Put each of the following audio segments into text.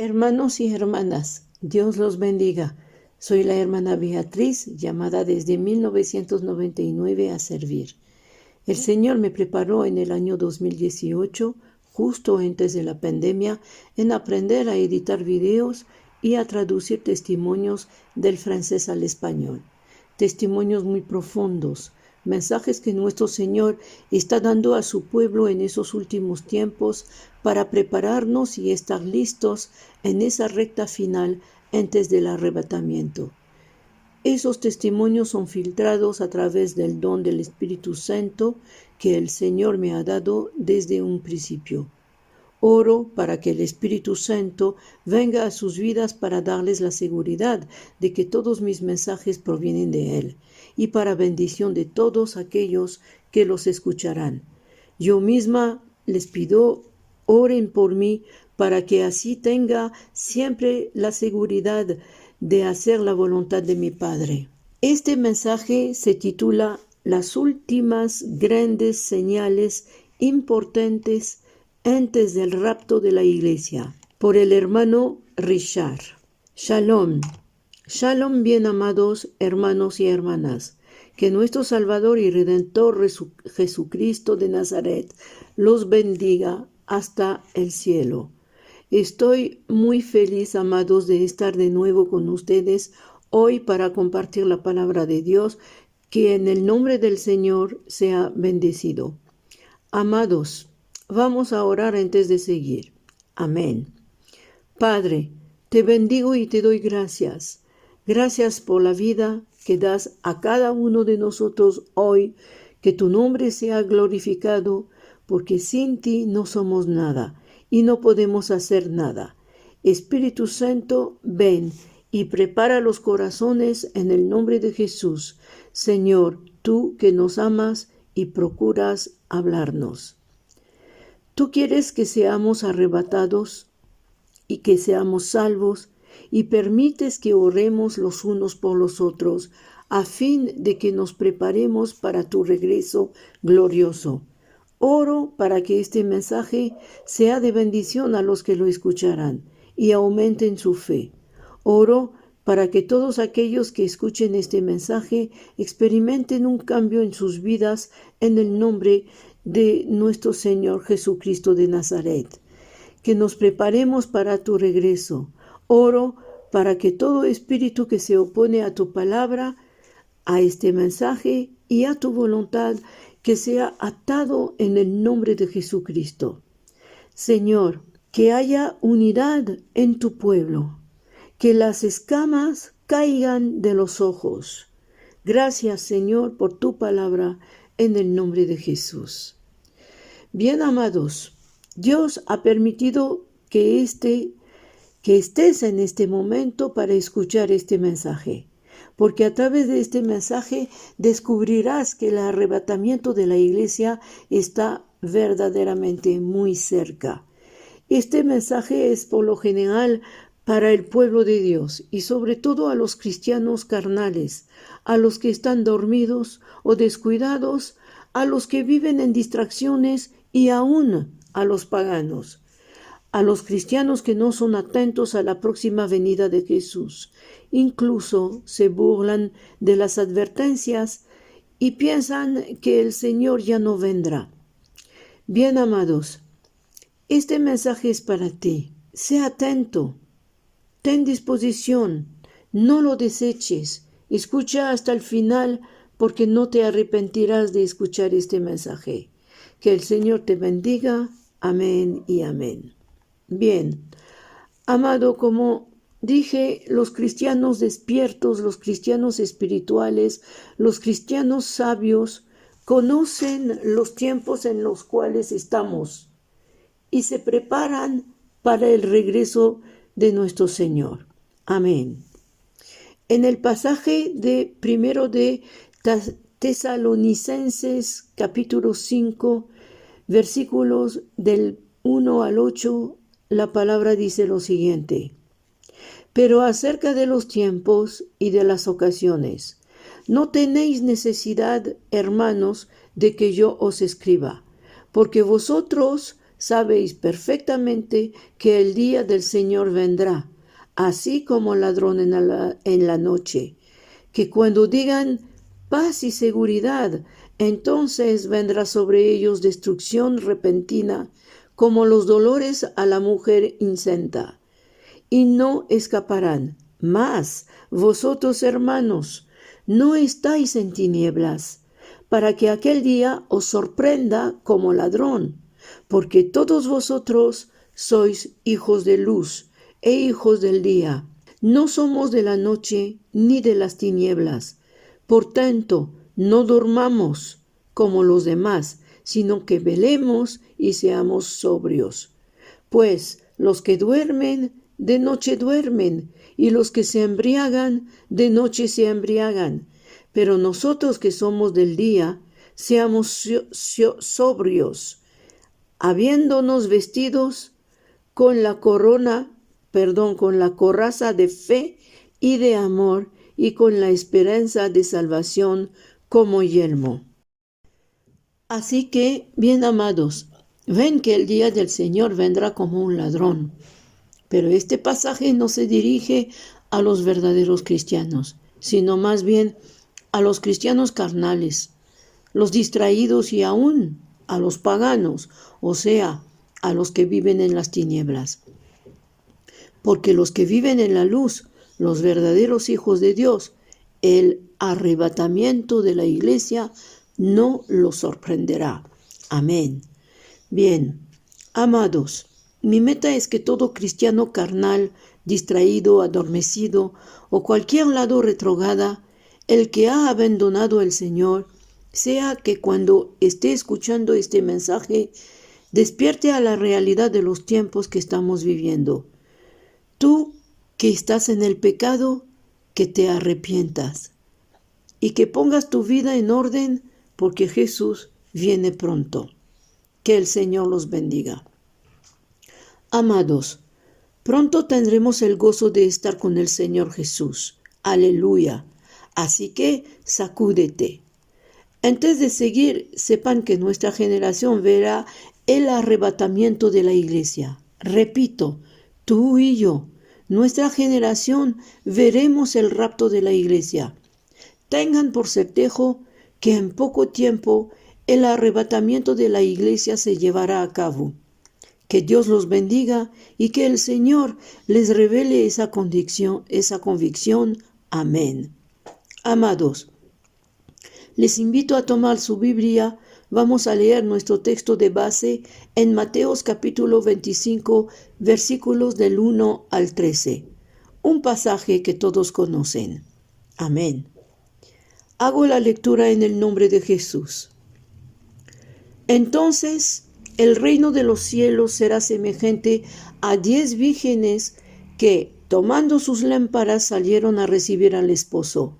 Hermanos y hermanas, Dios los bendiga. Soy la hermana Beatriz, llamada desde 1999 a servir. El Señor me preparó en el año 2018, justo antes de la pandemia, en aprender a editar videos y a traducir testimonios del francés al español. Testimonios muy profundos, mensajes que nuestro Señor está dando a su pueblo en esos últimos tiempos para prepararnos y estar listos en esa recta final antes del arrebatamiento. Esos testimonios son filtrados a través del don del Espíritu Santo que el Señor me ha dado desde un principio. Oro para que el Espíritu Santo venga a sus vidas para darles la seguridad de que todos mis mensajes provienen de Él y para bendición de todos aquellos que los escucharán. Yo misma les pido, oren por mí para que así tenga siempre la seguridad de hacer la voluntad de mi Padre. Este mensaje se titula Las últimas grandes señales importantes antes del rapto de la iglesia, por el hermano Richard. Shalom. Shalom, bien amados hermanos y hermanas. Que nuestro Salvador y Redentor Jesucristo de Nazaret los bendiga hasta el cielo. Estoy muy feliz, amados, de estar de nuevo con ustedes hoy para compartir la palabra de Dios, que en el nombre del Señor sea bendecido. Amados, vamos a orar antes de seguir. Amén. Padre, te bendigo y te doy gracias. Gracias por la vida que das a cada uno de nosotros hoy. Que tu nombre sea glorificado, porque sin ti no somos nada y no podemos hacer nada. Espíritu Santo, ven y prepara los corazones en el nombre de Jesús. Señor, tú que nos amas y procuras hablarnos. Tú quieres que seamos arrebatados y que seamos salvos, y permites que oremos los unos por los otros, a fin de que nos preparemos para tu regreso glorioso. Oro para que este mensaje sea de bendición a los que lo escucharán y aumenten su fe. Oro para que todos aquellos que escuchen este mensaje experimenten un cambio en sus vidas en el nombre de nuestro Señor Jesucristo de Nazaret. Que nos preparemos para tu regreso. Oro para que todo espíritu que se opone a tu palabra, a este mensaje y a tu voluntad, que sea atado en el nombre de Jesucristo. Señor, que haya unidad en tu pueblo, que las escamas caigan de los ojos. Gracias, Señor, por tu palabra en el nombre de Jesús. Bien, amados, Dios ha permitido que estés en este momento para escuchar este mensaje, porque a través de este mensaje descubrirás que el arrebatamiento de la iglesia está verdaderamente muy cerca. Este mensaje es por lo general para el pueblo de Dios y sobre todo a los cristianos carnales, a los que están dormidos o descuidados, a los que viven en distracciones y aún a los paganos, a los cristianos que no son atentos a la próxima venida de Jesús. Incluso se burlan de las advertencias y piensan que el Señor ya no vendrá. Bien, amados, este mensaje es para ti. Sé atento, ten disposición, no lo deseches. Escucha hasta el final, porque no te arrepentirás de escuchar este mensaje. Que el Señor te bendiga. Amén y amén. Bien, amado, como dije, los cristianos despiertos, los cristianos espirituales, los cristianos sabios, conocen los tiempos en los cuales estamos y se preparan para el regreso de nuestro Señor. Amén. En el pasaje de primero de Tesalonicenses, capítulo 5, versículos del 1 al 8, la palabra dice lo siguiente: Pero acerca de los tiempos y de las ocasiones, no tenéis necesidad, hermanos, de que yo os escriba, porque vosotros sabéis perfectamente que el día del Señor vendrá, así como ladrón en la noche, que cuando digan paz y seguridad, entonces vendrá sobre ellos destrucción repentina, como los dolores a la mujer incenta, y no escaparán. Mas vosotros, hermanos, no estáis en tinieblas, para que aquel día os sorprenda como ladrón, porque todos vosotros sois hijos de luz e hijos del día. No somos de la noche ni de las tinieblas. Por tanto, no durmamos como los demás, sino que velemos y seamos sobrios. Pues los que duermen, de noche duermen, y los que se embriagan, de noche se embriagan. Pero nosotros que somos del día, seamos sobrios, habiéndonos vestidos con la con la coraza de fe y de amor, y con la esperanza de salvación como yelmo. Así que, bien amados, ven que el día del Señor vendrá como un ladrón. Pero este pasaje no se dirige a los verdaderos cristianos, sino más bien a los cristianos carnales, los distraídos y aún a los paganos, o sea, a los que viven en las tinieblas. Porque los que viven en la luz, los verdaderos hijos de Dios, el arrebatamiento de la iglesia no los sorprenderá. Amén. Bien, amados, mi meta es que todo cristiano carnal, distraído, adormecido o cualquier lado retrograda, el que ha abandonado al Señor, sea que cuando esté escuchando este mensaje, despierte a la realidad de los tiempos que estamos viviendo. Tú que estás en el pecado, que te arrepientas y que pongas tu vida en orden porque Jesús viene pronto. Que el Señor los bendiga. Amados, pronto tendremos el gozo de estar con el Señor Jesús. Aleluya. Así que sacúdete. Antes de seguir, sepan que nuestra generación verá el arrebatamiento de la iglesia. Repito, tú y yo, nuestra generación, veremos el rapto de la iglesia. Tengan por certero que en poco tiempo el arrebatamiento de la iglesia se llevará a cabo. Que Dios los bendiga y que el Señor les revele esa convicción. Amén. Amados, les invito a tomar su Biblia. Vamos a leer nuestro texto de base en Mateos capítulo 25, versículos del 1 al 13. Un pasaje que todos conocen. Amén. Hago la lectura en el nombre de Jesús. Entonces, el reino de los cielos será semejante a 10 vírgenes que, tomando sus lámparas, salieron a recibir al esposo.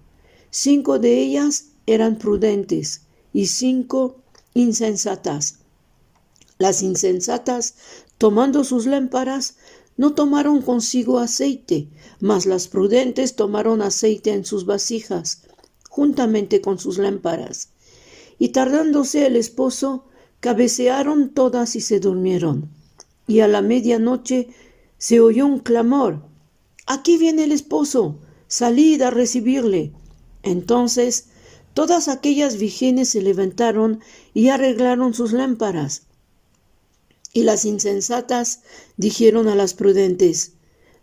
5 de ellas eran prudentes y 5 insensatas. Las insensatas, tomando sus lámparas, no tomaron consigo aceite, mas las prudentes tomaron aceite en sus vasijas, juntamente con sus lámparas. Y tardándose el esposo, cabecearon todas y se durmieron. Y a la medianoche se oyó un clamor: «Aquí viene el esposo, salid a recibirle». Entonces todas aquellas vírgenes se levantaron y arreglaron sus lámparas. Y las insensatas dijeron a las prudentes: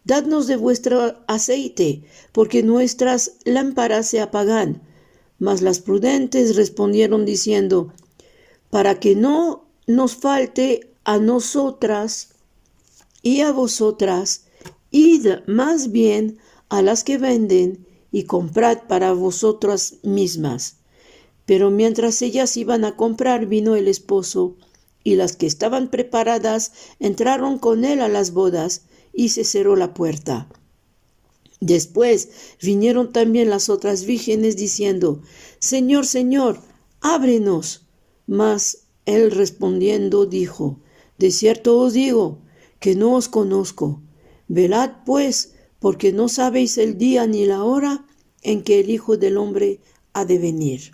«Dadnos de vuestro aceite, porque nuestras lámparas se apagan». Mas las prudentes respondieron diciendo: «Para que no nos falte a nosotras y a vosotras, id más bien a las que venden y comprad para vosotras mismas». Pero mientras ellas iban a comprar, vino el esposo, y las que estaban preparadas entraron con él a las bodas, y se cerró la puerta. Después vinieron también las otras vírgenes diciendo: «Señor, Señor, ábrenos». Mas él respondiendo dijo: «De cierto os digo que no os conozco. Velad pues, porque no sabéis el día ni la hora en que el Hijo del Hombre ha de venir».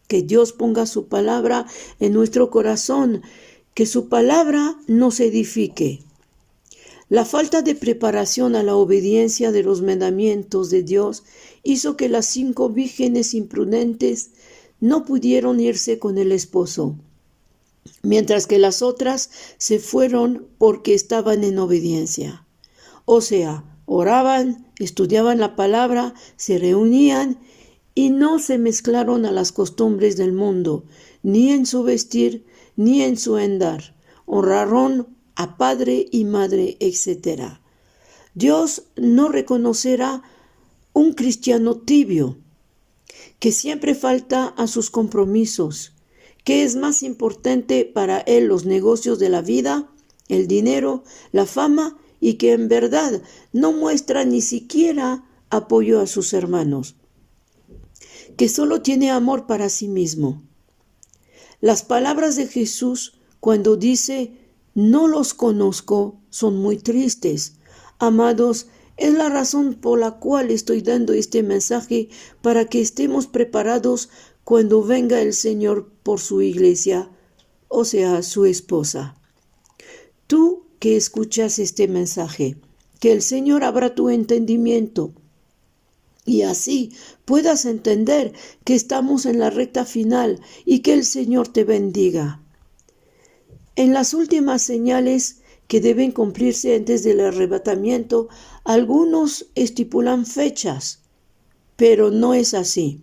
Que Dios ponga su palabra en nuestro corazón, que su palabra nos edifique. La falta de preparación a la obediencia de los mandamientos de Dios hizo que las 5 vírgenes imprudentes no pudieron irse con el esposo, mientras que las otras se fueron porque estaban en obediencia. O sea, oraban, estudiaban la palabra, se reunían y no se mezclaron a las costumbres del mundo, ni en su vestir, ni en su andar. Honraron a padre y madre, etc. Dios no reconocerá un cristiano tibio, que siempre falta a sus compromisos, que es más importante para él los negocios de la vida, el dinero, la fama, y que en verdad no muestra ni siquiera apoyo a sus hermanos, que solo tiene amor para sí mismo. Las palabras de Jesús cuando dice, no los conozco, son muy tristes. Amados, es la razón por la cual estoy dando este mensaje para que estemos preparados cuando venga el Señor por su iglesia, o sea, su esposa. Tú que escuchas este mensaje, que el Señor abra tu entendimiento y así puedas entender que estamos en la recta final y que el Señor te bendiga. En las últimas señales que deben cumplirse antes del arrebatamiento, algunos estipulan fechas, pero no es así.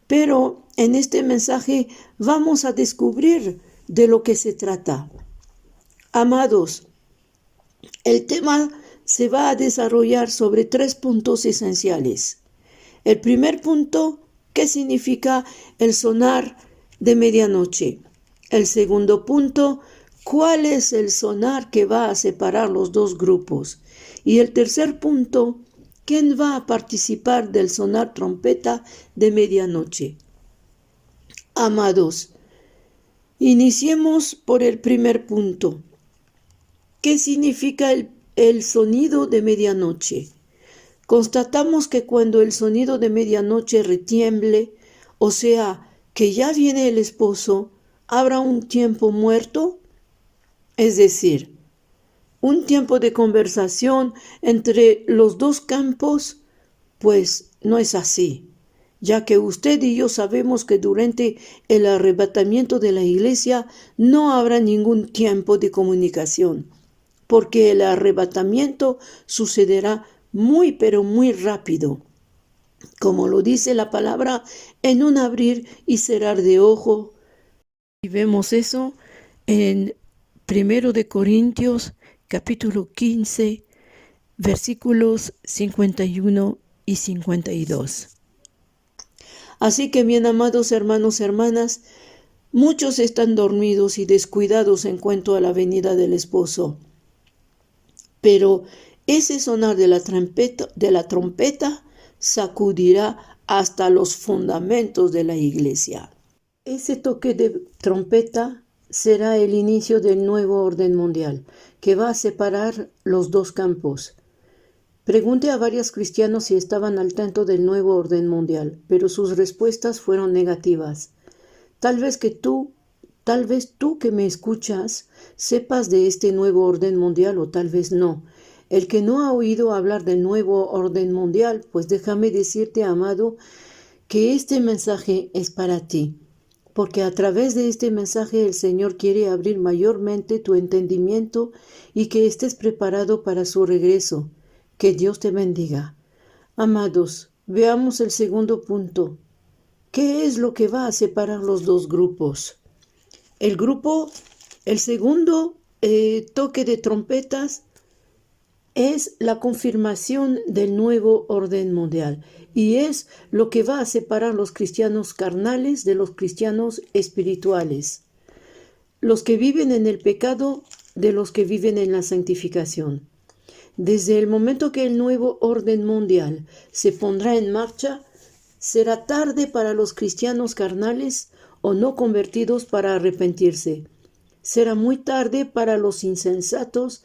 Pero en este mensaje vamos a descubrir de lo que se trata. Amados, el tema se va a desarrollar sobre 3 puntos esenciales. El primer punto, ¿qué significa el sonar de medianoche? El segundo punto, ¿cuál es el sonar que va a separar los 2 grupos? Y el tercer punto, ¿quién va a participar del sonar trompeta de medianoche? Amados, iniciemos por el primer punto. ¿Qué significa el sonido de medianoche? Constatamos que cuando el sonido de medianoche retiemble, o sea, que ya viene el esposo, ¿habrá un tiempo muerto? Es decir, un tiempo de conversación entre los 2 campos, pues no es así, ya que usted y yo sabemos que durante el arrebatamiento de la iglesia no habrá ningún tiempo de comunicación, porque el arrebatamiento sucederá muy pero muy rápido, como lo dice la palabra, en un abrir y cerrar de ojo. Y vemos eso en 1 de Corintios capítulo 15, versículos 51 y 52. Así que, bien amados hermanos, hermanas, muchos están dormidos y descuidados en cuanto a la venida del esposo. Pero ese sonar de la trompeta sacudirá hasta los fundamentos de la iglesia. Ese toque de trompeta será el inicio del nuevo orden mundial, que va a separar los 2 campos. Pregunté a varios cristianos si estaban al tanto del nuevo orden mundial, pero sus respuestas fueron negativas. Tal vez tú que me escuchas sepas de este nuevo orden mundial o tal vez no. El que no ha oído hablar del nuevo orden mundial, pues déjame decirte, amado, que este mensaje es para ti, porque a través de este mensaje el Señor quiere abrir mayormente tu entendimiento y que estés preparado para su regreso. Que Dios te bendiga. Amados, veamos el segundo punto. ¿Qué es lo que va a separar los 2 grupos? El segundo toque de trompetas es la confirmación del nuevo orden mundial y es lo que va a separar los cristianos carnales de los cristianos espirituales, los que viven en el pecado de los que viven en la santificación. Desde el momento que el nuevo orden mundial se pondrá en marcha, será tarde para los cristianos carnales o no convertidos para arrepentirse. Será muy tarde para los insensatos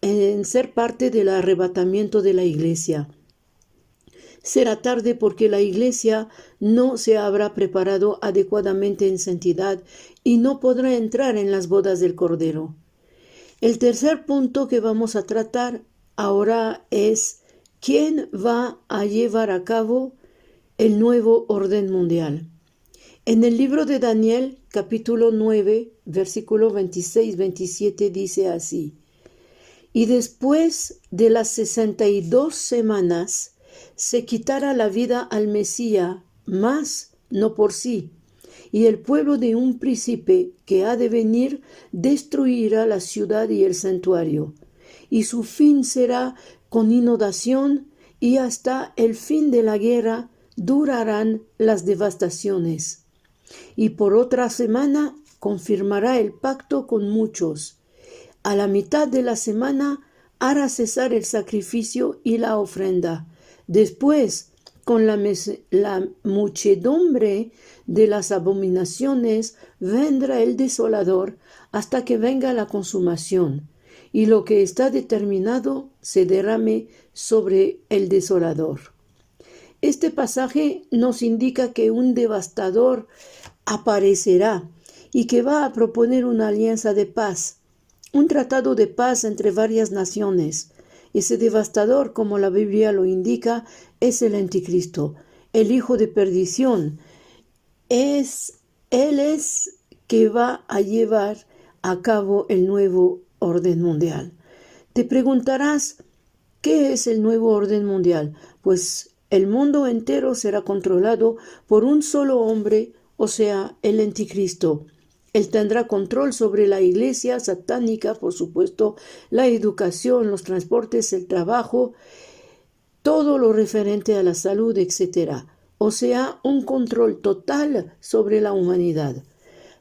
en ser parte del arrebatamiento de la iglesia. será tarde porque la iglesia no se habrá preparado adecuadamente en santidad y no podrá entrar en las bodas del Cordero. El tercer punto que vamos a tratar ahora es ¿quién va a llevar a cabo el nuevo orden mundial? En el libro de Daniel, capítulo 9, versículo 26-27 dice así: y después de las 62 semanas se quitará la vida al Mesías, mas no por sí. Y el pueblo de un príncipe que ha de venir destruirá la ciudad y el santuario. Y su fin será con inundación, y hasta el fin de la guerra durarán las devastaciones. Y por otra semana confirmará el pacto con muchos. A la mitad de la semana hará cesar el sacrificio y la ofrenda. Después, con la muchedumbre de las abominaciones, vendrá el desolador hasta que venga la consumación, y lo que está determinado se derrame sobre el desolador. Este pasaje nos indica que un devastador aparecerá y que va a proponer una alianza de paz, un tratado de paz entre varias naciones. Ese devastador, como la Biblia lo indica, es el anticristo, el hijo de perdición. Él es que va a llevar a cabo el nuevo orden mundial. Te preguntarás, ¿qué es el nuevo orden mundial? Pues el mundo entero será controlado por un solo hombre, o sea, el anticristo. Él tendrá control sobre la iglesia satánica, por supuesto, la educación, los transportes, el trabajo, todo lo referente a la salud, etc. O sea, un control total sobre la humanidad.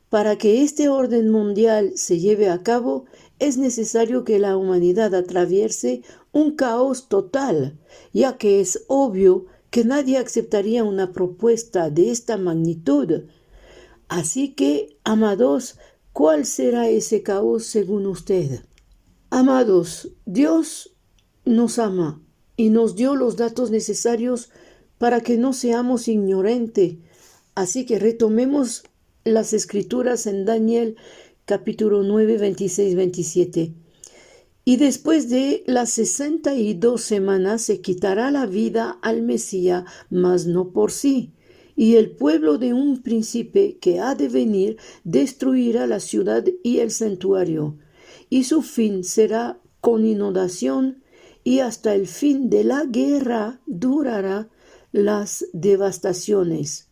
Para que este orden mundial se lleve a cabo, es necesario que la humanidad atraviese un caos total, ya que es obvio que nadie aceptaría una propuesta de esta magnitud. Así que, amados, ¿cuál será ese caos según usted? Amados, Dios nos ama y nos dio los datos necesarios para que no seamos ignorantes. Así que retomemos las escrituras en Daniel capítulo 9, 26-27. Y después de las 62 semanas se quitará la vida al Mesías, mas no por sí. Y el pueblo de un príncipe que ha de venir destruirá la ciudad y el santuario. Y su fin será con inundación, y hasta el fin de la guerra durará las devastaciones.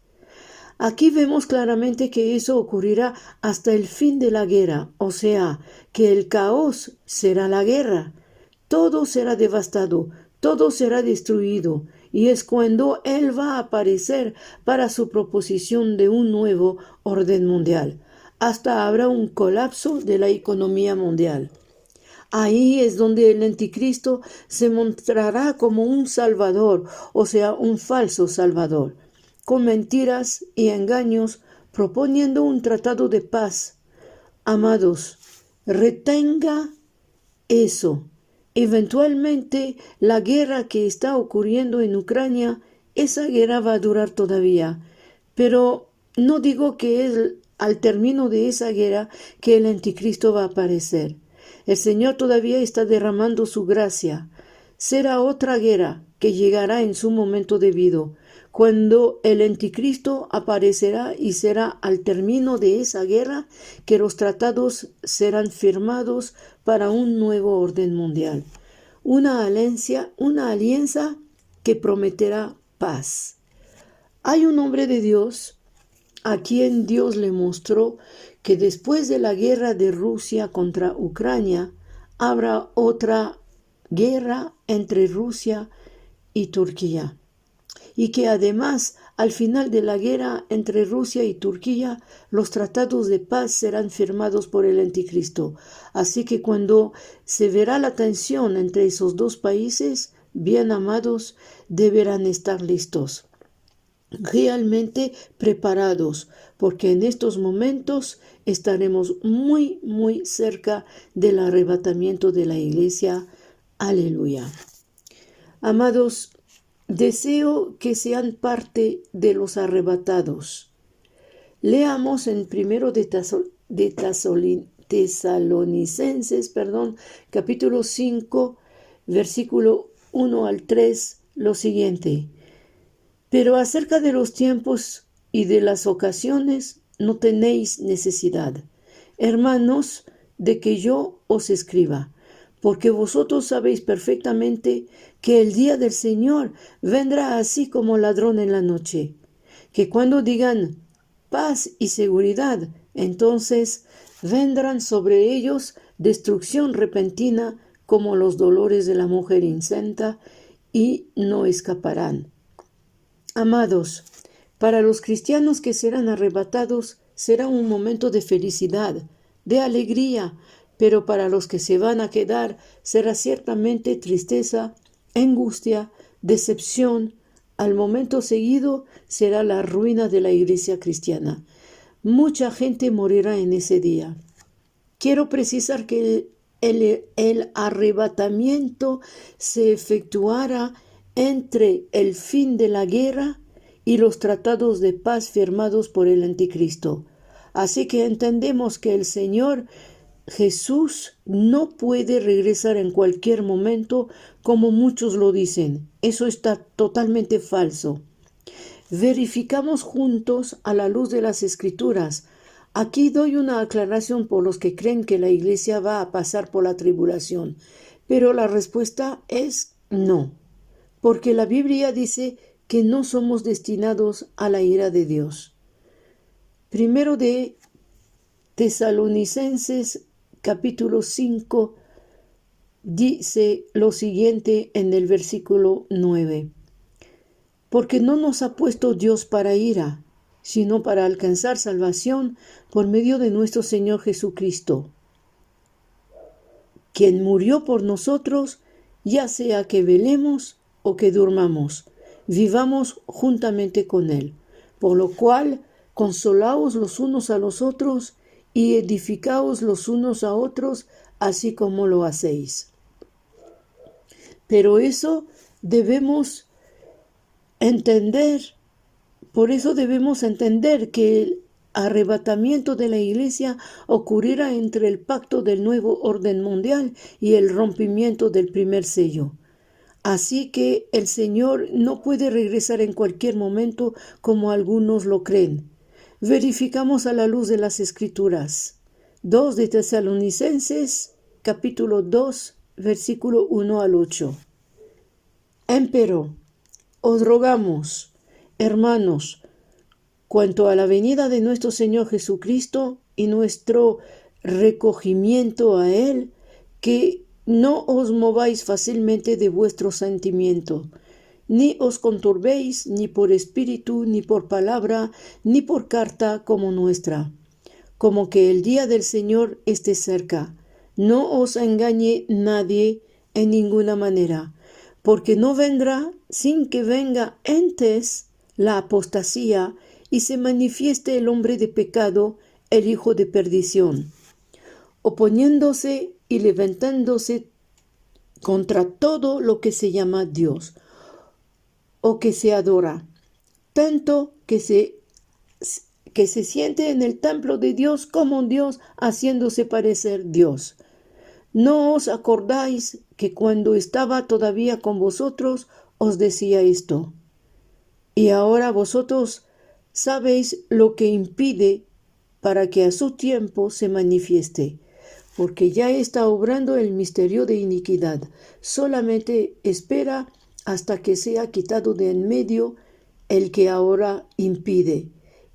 Aquí vemos claramente que eso ocurrirá hasta el fin de la guerra, o sea, que el caos será la guerra. Todo será devastado, todo será destruido, y es cuando Él va a aparecer para su proposición de un nuevo orden mundial. Hasta habrá un colapso de la economía mundial. Ahí es donde el anticristo se mostrará como un salvador, o sea, un falso salvador, con mentiras y engaños, proponiendo un tratado de paz. Amados, retenga eso. Eventualmente, la guerra que está ocurriendo en Ucrania, esa guerra va a durar todavía. Pero no digo que es al término de esa guerra que el anticristo va a aparecer. El Señor todavía está derramando su gracia. Será otra guerra que llegará en su momento debido, cuando el anticristo aparecerá, y será al término de esa guerra que los tratados serán firmados para un nuevo orden mundial. Una alianza que prometerá paz. Hay un hombre de Dios a quien Dios le mostró que después de la guerra de Rusia contra Ucrania, habrá otra guerra entre Rusia y Turquía. Y que además, al final de la guerra entre Rusia y Turquía, los tratados de paz serán firmados por el anticristo. Así que cuando se verá la tensión entre esos dos países, bien amados, deberán estar listos, realmente preparados, porque en estos momentos estaremos muy, muy cerca del arrebatamiento de la iglesia. Aleluya. Amados, deseo que sean parte de los arrebatados. Leamos en 1 Tesalonicenses, capítulo 5, versículo 1 al 3, lo siguiente. Pero acerca de los tiempos y de las ocasiones no tenéis necesidad, hermanos, de que yo os escriba, porque vosotros sabéis perfectamente que el día del Señor vendrá así como ladrón en la noche, que cuando digan paz y seguridad, entonces vendrán sobre ellos destrucción repentina como los dolores de la mujer incensa, y no escaparán. Amados, para los cristianos que serán arrebatados será un momento de felicidad, de alegría, pero para los que se van a quedar será ciertamente tristeza, angustia, decepción. Al momento seguido será la ruina de la iglesia cristiana. Mucha gente morirá en ese día. Quiero precisar que el arrebatamiento se efectuará entre el fin de la guerra y los tratados de paz firmados por el anticristo. Así que entendemos que el Señor Jesús no puede regresar en cualquier momento como muchos lo dicen. Eso está totalmente falso. Verificamos juntos a la luz de las Escrituras. Aquí doy una aclaración por los que creen que la iglesia va a pasar por la tribulación, pero la respuesta es no, porque la Biblia dice que no somos destinados a la ira de Dios. Primero de Tesalonicenses capítulo 5 dice lo siguiente en el versículo 9. Porque no nos ha puesto Dios para ira, sino para alcanzar salvación por medio de nuestro Señor Jesucristo, quien murió por nosotros, ya sea que velemos o que durmamos, vivamos juntamente con Él. Por lo cual, consolaos los unos a los otros y edificaos los unos a otros, así como lo hacéis. Pero eso debemos entender, por eso debemos entender que el arrebatamiento de la iglesia ocurrirá entre el pacto del nuevo orden mundial y el rompimiento del primer sello. Así que el Señor no puede regresar en cualquier momento como algunos lo creen. Verificamos a la luz de las Escrituras. 2 de Tesalonicenses, capítulo 2, versículo 1 al 8. Empero, os rogamos, hermanos, cuanto a la venida de nuestro Señor Jesucristo y nuestro recogimiento a Él, que no os mováis fácilmente de vuestro sentimiento, ni os conturbéis ni por espíritu, ni por palabra, ni por carta como nuestra, como que el día del Señor esté cerca. No os engañe nadie en ninguna manera, porque no vendrá sin que venga antes la apostasía y se manifieste el hombre de pecado, el hijo de perdición, oponiéndose y levantándose contra todo lo que se llama Dios o que se adora, tanto que se siente en el templo de Dios como Dios, haciéndose parecer Dios. ¿No os acordáis que cuando estaba todavía con vosotros os decía esto? Y ahora vosotros sabéis lo que impide para que a su tiempo se manifieste, porque ya está obrando el misterio de iniquidad. Solamente espera hasta que sea quitado de en medio el que ahora impide.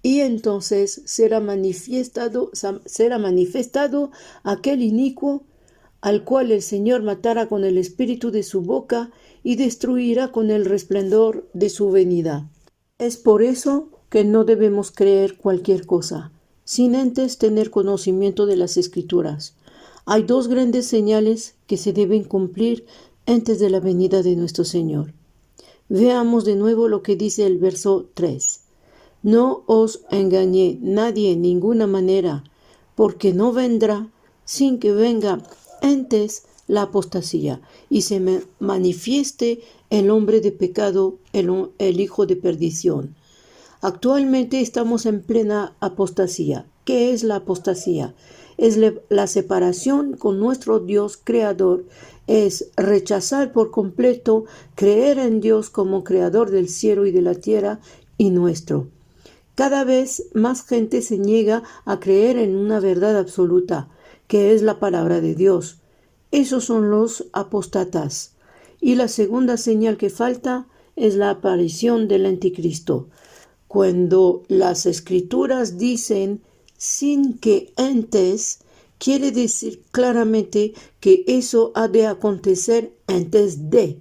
Y entonces será manifestado aquel inicuo, al cual el Señor matará con el espíritu de su boca y destruirá con el resplandor de su venida. Es por eso que no debemos creer cualquier cosa, sin antes tener conocimiento de las Escrituras. Hay dos grandes señales que se deben cumplir antes de la venida de nuestro Señor. Veamos de nuevo lo que dice el verso 3. No os engañe nadie en ninguna manera, porque no vendrá sin que venga antes la apostasía y se manifieste el hombre de pecado, el hijo de perdición. Actualmente estamos en plena apostasía. ¿Qué es la apostasía? Es la separación con nuestro Dios creador, es rechazar por completo creer en Dios como creador del cielo y de la tierra y nuestro. Cada vez más gente se niega a creer en una verdad absoluta, que es la palabra de Dios. Esos son los apóstatas. Y la segunda señal que falta es la aparición del anticristo. Cuando las escrituras dicen sin que antes, quiere decir claramente que eso ha de acontecer antes de,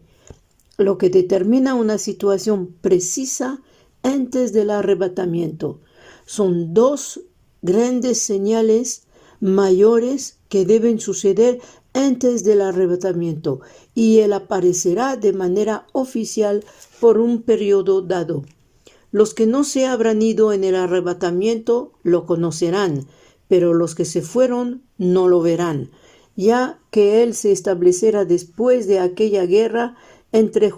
lo que determina una situación precisa antes del arrebatamiento. Son dos grandes señales mayores que deben suceder antes del arrebatamiento, y él aparecerá de manera oficial por un periodo dado. Los que no se habrán ido en el arrebatamiento lo conocerán, pero los que se fueron no lo verán, ya que él se establecerá después de aquella guerra entre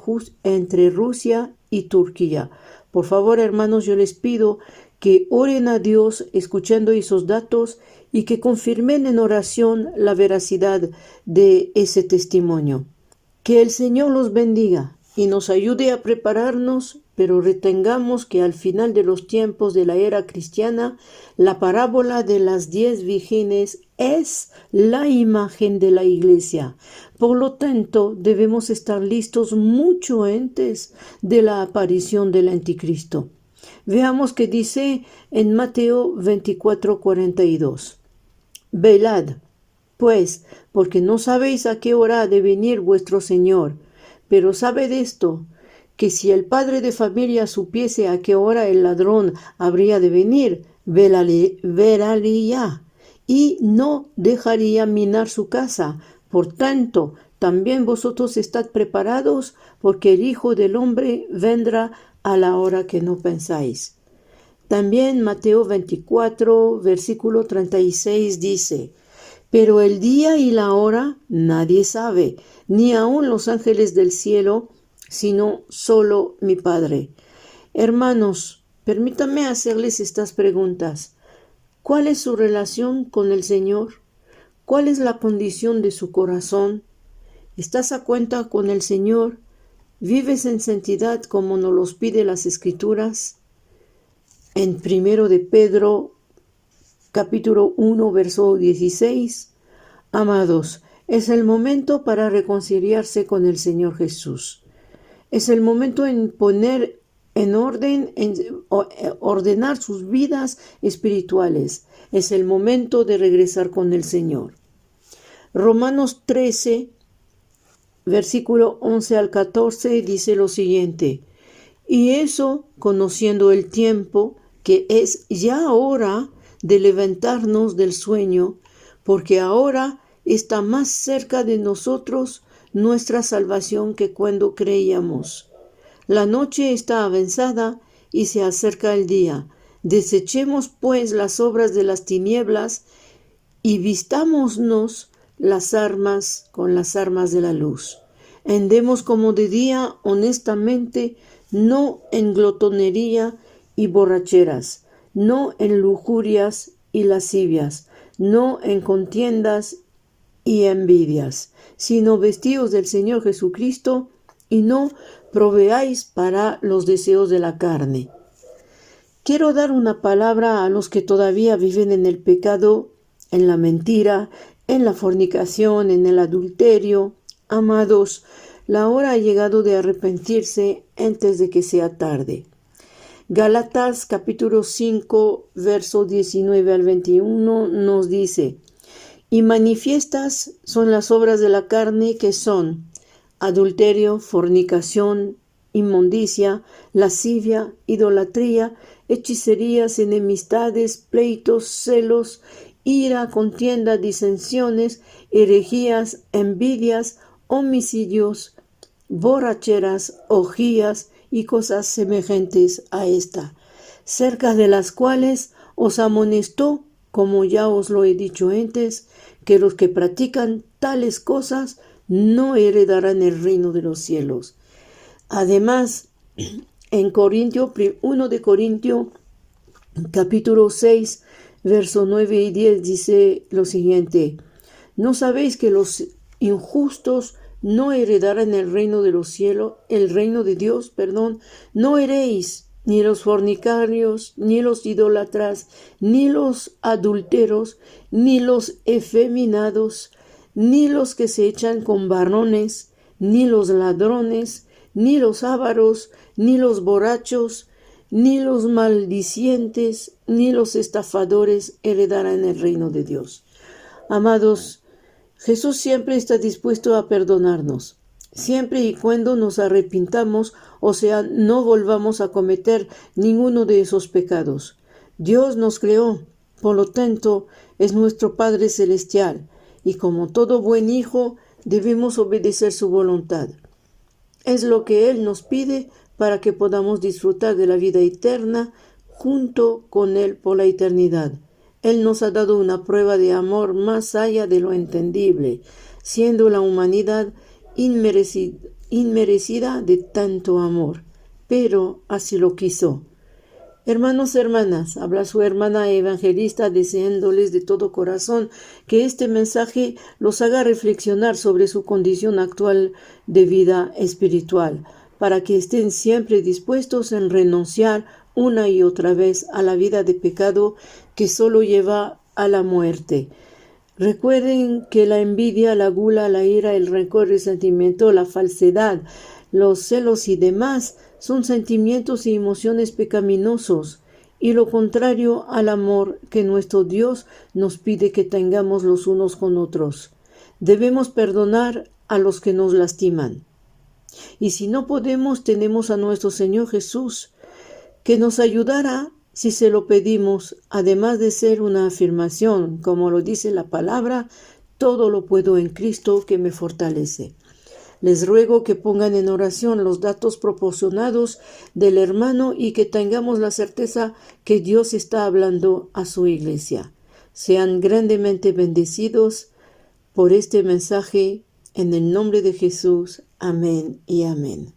Rusia y Turquía. Por favor, hermanos, yo les pido que oren a Dios escuchando esos datos y que confirmen en oración la veracidad de ese testimonio. Que el Señor los bendiga y nos ayude a prepararnos, pero retengamos que al final de los tiempos de la era cristiana, la parábola de las 10 vírgenes es la imagen de la iglesia. Por lo tanto, debemos estar listos mucho antes de la aparición del anticristo. Veamos qué dice en Mateo 24:42. Velad, pues, porque no sabéis a qué hora ha de venir vuestro Señor. Pero sabed esto, que si el padre de familia supiese a qué hora el ladrón habría de venir, velaría y no dejaría minar su casa. Por tanto, también vosotros estad preparados, porque el Hijo del Hombre vendrá a la hora que no pensáis. También Mateo 24, versículo 36 dice: pero el día y la hora nadie sabe, ni aun los ángeles del cielo, sino solo mi Padre. Hermanos, permítanme hacerles estas preguntas. ¿Cuál es su relación con el Señor? ¿Cuál es la condición de su corazón? ¿Estás a cuenta con el Señor? ¿Vives en santidad como nos los pide las Escrituras? En 1 de Pedro capítulo 1, verso 16. Amados, es el momento para reconciliarse con el Señor Jesús. Es el momento en poner en orden, ordenar sus vidas espirituales. Es el momento de regresar con el Señor. Romanos 13, versículo 11 al 14 dice lo siguiente: y eso, conociendo el tiempo, que es ya hora de levantarnos del sueño, porque ahora está más cerca de nosotros nuestra salvación que cuando creíamos. La noche está avanzada y se acerca el día. Desechemos pues las obras de las tinieblas y vistámonos las armas con las armas de la luz. Andemos como de día honestamente, no en glotonería y borracheras, no en lujurias y lascivias, no en contiendas y envidias, sino vestidos del Señor Jesucristo, y no proveáis para los deseos de la carne. Quiero dar una palabra a los que todavía viven en el pecado, en la mentira, en la fornicación, en el adulterio. Amados, la hora ha llegado de arrepentirse antes de que sea tarde. Gálatas capítulo 5, verso 19 al 21 nos dice: y manifiestas son las obras de la carne, que son adulterio, fornicación, inmundicia, lascivia, idolatría, hechicerías, enemistades, pleitos, celos, ira, contienda, disensiones, herejías, envidias, homicidios, borracheras, orgías y cosas semejantes a esta, cerca de las cuales os amonestó, como ya os lo he dicho antes, que los que practican tales cosas no heredarán el reino de los cielos. Además, en 1 de Corintios, capítulo 6, versos 9 y 10 dice lo siguiente: ¿No sabéis que los injustos no heredarán el reino de los cielos, el reino de Dios, perdón? No heréis, ni los fornicarios, ni los idólatras, ni los adúlteros, ni los efeminados, ni los que se echan con varones, ni los ladrones, ni los ávaros, ni los borrachos, ni los maldicientes, ni los estafadores heredarán el reino de Dios. Amados, Jesús siempre está dispuesto a perdonarnos, siempre y cuando nos arrepintamos, o sea, no volvamos a cometer ninguno de esos pecados. Dios nos creó, por lo tanto, es nuestro Padre Celestial, y como todo buen hijo, debemos obedecer su voluntad. Es lo que Él nos pide para que podamos disfrutar de la vida eterna junto con Él por la eternidad. Él nos ha dado una prueba de amor más allá de lo entendible, siendo la humanidad inmerecida de tanto amor, pero así lo quiso. Hermanos, hermanas, habla su hermana evangelista deseándoles de todo corazón que este mensaje los haga reflexionar sobre su condición actual de vida espiritual, para que estén siempre dispuestos en renunciar una y otra vez a la vida de pecado que solo lleva a la muerte. Recuerden que la envidia, la gula, la ira, el rencor, el resentimiento, la falsedad, los celos y demás son sentimientos y emociones pecaminosos y lo contrario al amor que nuestro Dios nos pide que tengamos los unos con otros. Debemos perdonar a los que nos lastiman. Y si no podemos, tenemos a nuestro Señor Jesús, que nos ayudará si se lo pedimos, además de ser una afirmación, como lo dice la palabra, todo lo puedo en Cristo que me fortalece. Les ruego que pongan en oración los datos proporcionados del hermano y que tengamos la certeza que Dios está hablando a su iglesia. Sean grandemente bendecidos por este mensaje en el nombre de Jesús. Amén y amén.